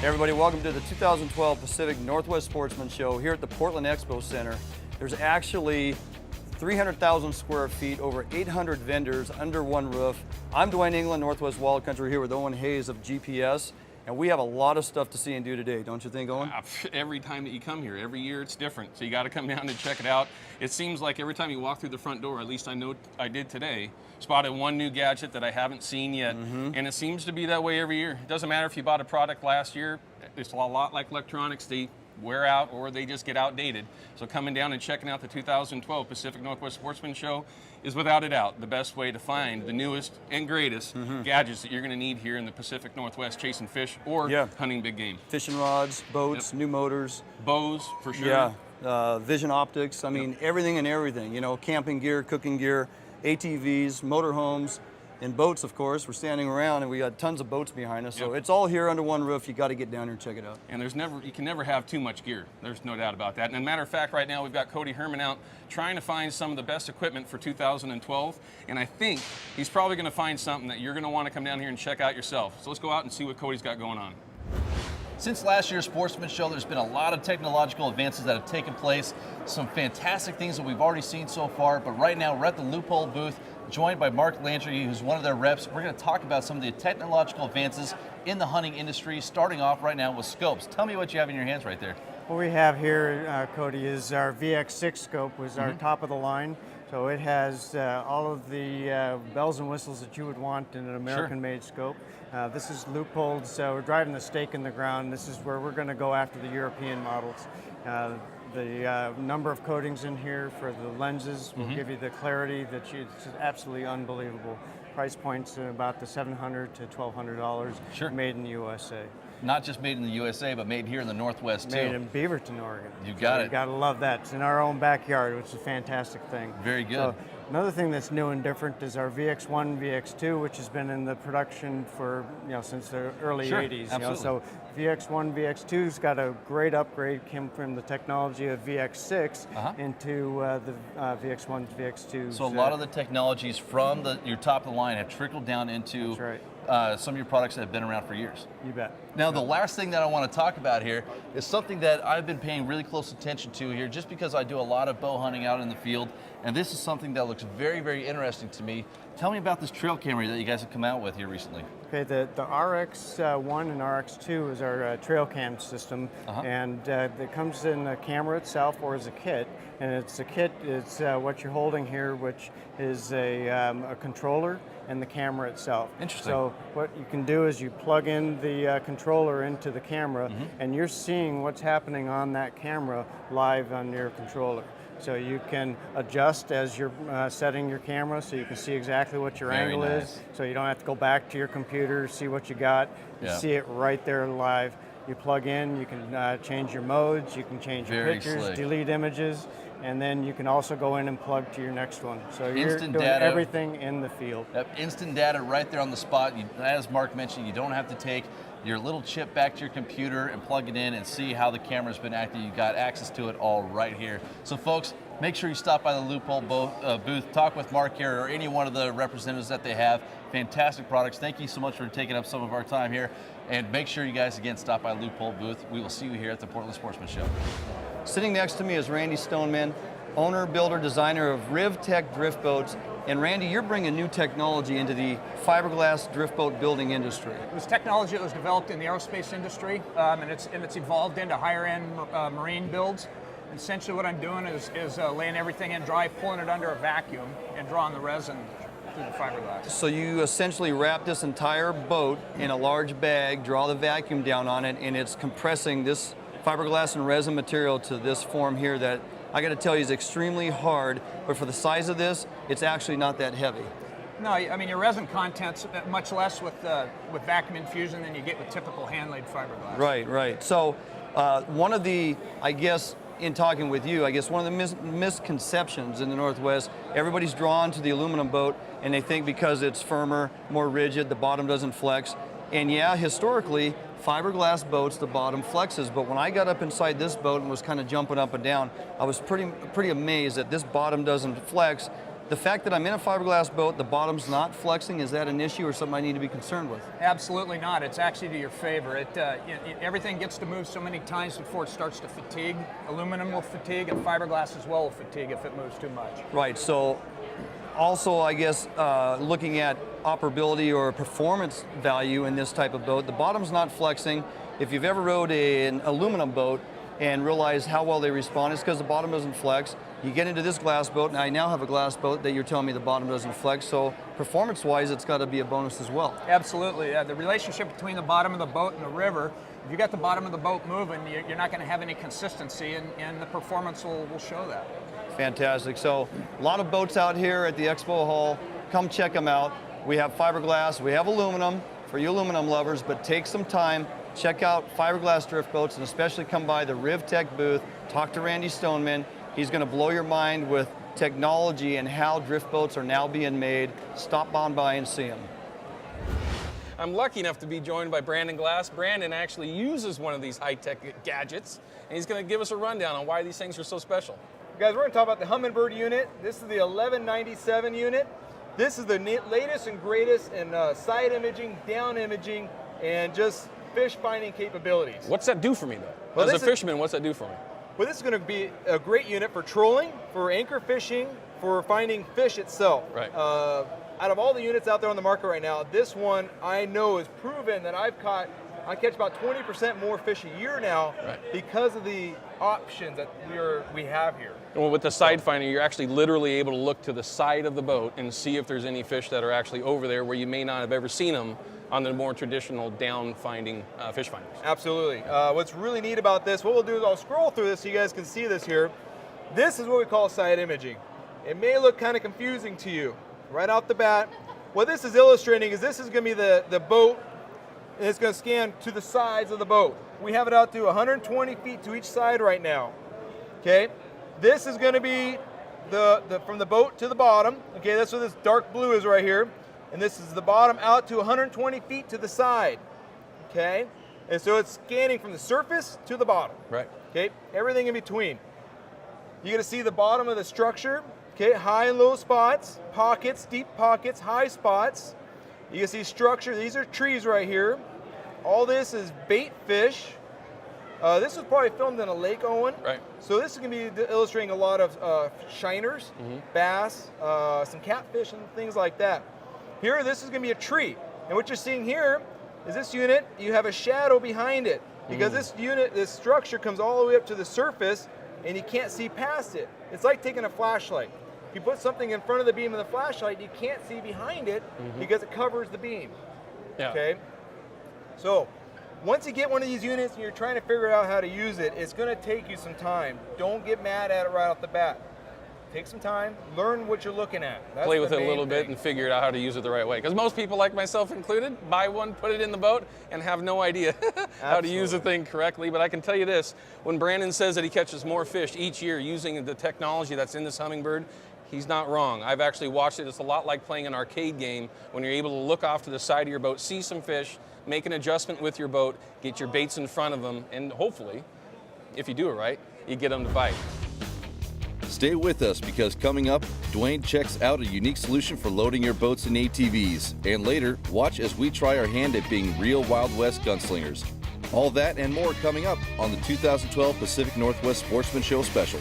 Everybody, welcome to the 2012 Pacific Northwest Sportsman Show here at the Portland Expo Center. There's actually 300,000 square feet, over 800 vendors under one roof. I'm Dwayne England, Northwest Wild Country, here with Owen Hayes of GPS. And we have a lot of stuff to see and do today, don't you think, Owen? Every time that you come here, every year it's different. So you got to come down and check it out. It seems like every time you walk through the front door, at least I know I did today, spotted one new gadget that I haven't seen yet. And it seems to be that way every year. It doesn't matter if you bought a product last year, it's a lot like electronics. They wear out or they just get outdated. So coming down and checking out the 2012 Pacific Northwest Sportsman Show is without a doubt the best way to find the newest and greatest gadgets that you're going to need here in the Pacific Northwest chasing fish or hunting big game. Fishing rods, boats, new motors. Bows, for sure. Yeah, vision optics, I mean everything and everything, you know, camping gear, cooking gear, ATVs, motorhomes, and boats, of course. We're standing around and we got tons of boats behind us, so it's all here under one roof. You got to get down here and check it out. And you can never have too much gear. There's no doubt about that. And as a matter of fact, right now we've got Cody Herman out trying to find some of the best equipment for 2012, and I think he's probably going to find something that you're going to want to come down here and check out yourself. So let's go out and see what Cody's got going on. Since last year's Sportsman Show, there's been a lot of technological advances that have taken place, some fantastic things that we've already seen so far, but right now we're at the Loophole booth, joined by Mark Landry, who's one of their reps. We're going to talk about some of the technological advances in the hunting industry, starting off right now with scopes. Tell me what you have in your hands right there. What we have here, Cody, is our VX6 scope, was our top of the line. So it has all of the bells and whistles that you would want in an American-made scope. This is Loophole, so we're driving the stake in the ground. This is where we're going to go after the European models. The number of coatings in here for the lenses will give you the clarity that it's absolutely unbelievable. Price points at about the $700 to $1,200, made in the USA. Not just made in the USA, but made here in the Northwest, too. Made in Beaverton, Oregon. You got it. You got to love that. It's in our own backyard, which is a fantastic thing. Very good. So, another thing that's new and different is our VX1, VX2, which has been in the production for, since the early 80s. Absolutely. So VX1, VX2's got a great upgrade, came from the technology of VX6 into the VX1, VX2. So a lot of the technologies from your top of the line have trickled down into some of your products that have been around for years. You bet. Now, the last thing that I want to talk about here is something that I've been paying really close attention to here, just because I do a lot of bow hunting out in the field, and this is something that looks very, very interesting to me. Tell me about this trail camera that you guys have come out with here recently. Okay, the RX1 and RX2 is our trail cam system, and it comes in the camera itself or as a kit. And it's a kit, it's what you're holding here, which is a controller and the camera itself. Interesting. So what you can do is you plug in the controller into the camera, and you're seeing what's happening on that camera live on your controller. So you can adjust as you're setting your camera, so you can see exactly what your angle is. So you don't have to go back to your computer, see what you got. You see it right there live. You plug in, you can change your modes, you can change your pictures, delete images, and then you can also go in and plug to your next one. So you're doing everything in the field. Instant data right there on the spot. As Mark mentioned, you don't have to take your little chip back to your computer and plug it in and see how the camera's been acting. You got access to it all right here. So folks, make sure you stop by the Loophole booth, talk with Mark here or any one of the representatives that they have. Fantastic products. Thank you so much for taking up some of our time here. And make sure you guys, again, stop by Loophole booth. We will see you here at the Portland Sportsman Show. Sitting next to me is Randy Stoneman, owner, builder, designer of Ribtech drift boats. And Randy, you're bringing new technology into the fiberglass drift boat building industry. It was technology that was developed in the aerospace industry, and it's evolved into higher-end marine builds. And essentially what I'm doing is laying everything in dry, pulling it under a vacuum, and drawing the resin through the fiberglass. So you essentially wrap this entire boat in a large bag, draw the vacuum down on it, and it's compressing this fiberglass and resin material to this form here that I got to tell you is extremely hard, but for the size of this, it's actually not that heavy. No, I mean your resin content's much less with vacuum infusion than you get with typical hand-laid fiberglass. Right. So one of the, I guess, in talking with you, I guess one of the misconceptions in the Northwest, everybody's drawn to the aluminum boat and they think because it's firmer, more rigid, the bottom doesn't flex. And yeah, historically, fiberglass boats, the bottom flexes, but when I got up inside this boat and was kind of jumping up and down, I was pretty amazed that this bottom doesn't flex. the fact that I'm in a fiberglass boat, the bottom's not flexing, is that an issue or something I need to be concerned with? Absolutely not. It's actually to your favor. Everything gets to move so many times before it starts to fatigue. Aluminum will fatigue, and fiberglass as well will fatigue if it moves too much. Right, so also I guess looking at operability or performance value in this type of boat, the bottom's not flexing. If you've ever rode an aluminum boat and realized how well they respond, it's because the bottom doesn't flex. You get into this glass boat, and I now have a glass boat that you're telling me the bottom doesn't flex, so performance-wise, it's got to be a bonus as well. Absolutely. The relationship between the bottom of the boat and the river, if you got the bottom of the boat moving, you're not going to have any consistency, and the performance will show that. Fantastic. So a lot of boats out here at the Expo Hall. Come check them out. We have fiberglass, we have aluminum for you aluminum lovers, but take some time, check out fiberglass drift boats, and especially come by the Ribtech booth, talk to Randy Stoneman. He's going to blow your mind with technology and how drift boats are now being made. Stop on by and see him. I'm lucky enough to be joined by Brandon Glass. Brandon actually uses one of these high-tech gadgets, and he's going to give us a rundown on why these things are so special. Guys, we're going to talk about the Hummingbird unit. This is the 1197 unit. This is the latest and greatest in side imaging, down imaging, and just fish finding capabilities. What's that do for me, though? Well, as a fisherman, what's that do for me? Well, this is going to be a great unit for trolling, for anchor fishing, for finding fish itself. Right. Out of all the units out there on the market right now, this one I know is proven that I catch about 20% more fish a year now, right, because of the options that we have here. Well, with the side finder, you're actually literally able to look to the side of the boat and see if there's any fish that are actually over there where you may not have ever seen them on the more traditional down finding fish finders. Absolutely. What's really neat about this, what we'll do is I'll scroll through this so you guys can see this here. This is what we call side imaging. It may look kind of confusing to you right off the bat. What this is illustrating is this is going to be the boat, and it's going to scan to the sides of the boat. We have it out to 120 feet to each side right now. Okay, this is going to be from the boat to the bottom. Okay, that's what this dark blue is right here. And this is the bottom out to 120 feet to the side, okay? And so it's scanning from the surface to the bottom. Right. Okay, everything in between. You're gonna see the bottom of the structure, okay? High and low spots, pockets, deep pockets, high spots. You can see structure, these are trees right here. All this is bait fish. This was probably filmed in a lake, Owen. Right. So this is gonna be illustrating a lot of shiners, bass, some catfish and things like that. Here, this is going to be a tree. And what you're seeing here is this unit, you have a shadow behind it. Because this unit, this structure comes all the way up to the surface and you can't see past it. It's like taking a flashlight. If you put something in front of the beam of the flashlight, you can't see behind it because it covers the beam. Yeah. Okay? So, once you get one of these units and you're trying to figure out how to use it, it's going to take you some time. Don't get mad at it right off the bat. Take some time, learn what you're looking at. That's Play with the it a main little bit thing. and figure out how to use it the right way. Because most people, like myself included, buy one, put it in the boat, and have no idea how to use the thing correctly. But I can tell you this, when Brandon says that he catches more fish each year using the technology that's in this Hummingbird, he's not wrong. I've actually watched it. It's a lot like playing an arcade game when you're able to look off to the side of your boat, see some fish, make an adjustment with your boat, get your baits in front of them, and hopefully, if you do it right, you get them to bite. Stay with us because coming up, Dwayne checks out a unique solution for loading your boats and ATVs. And later, watch as we try our hand at being real Wild West gunslingers. All that and more coming up on the 2012 Pacific Northwest Sportsman Show Special.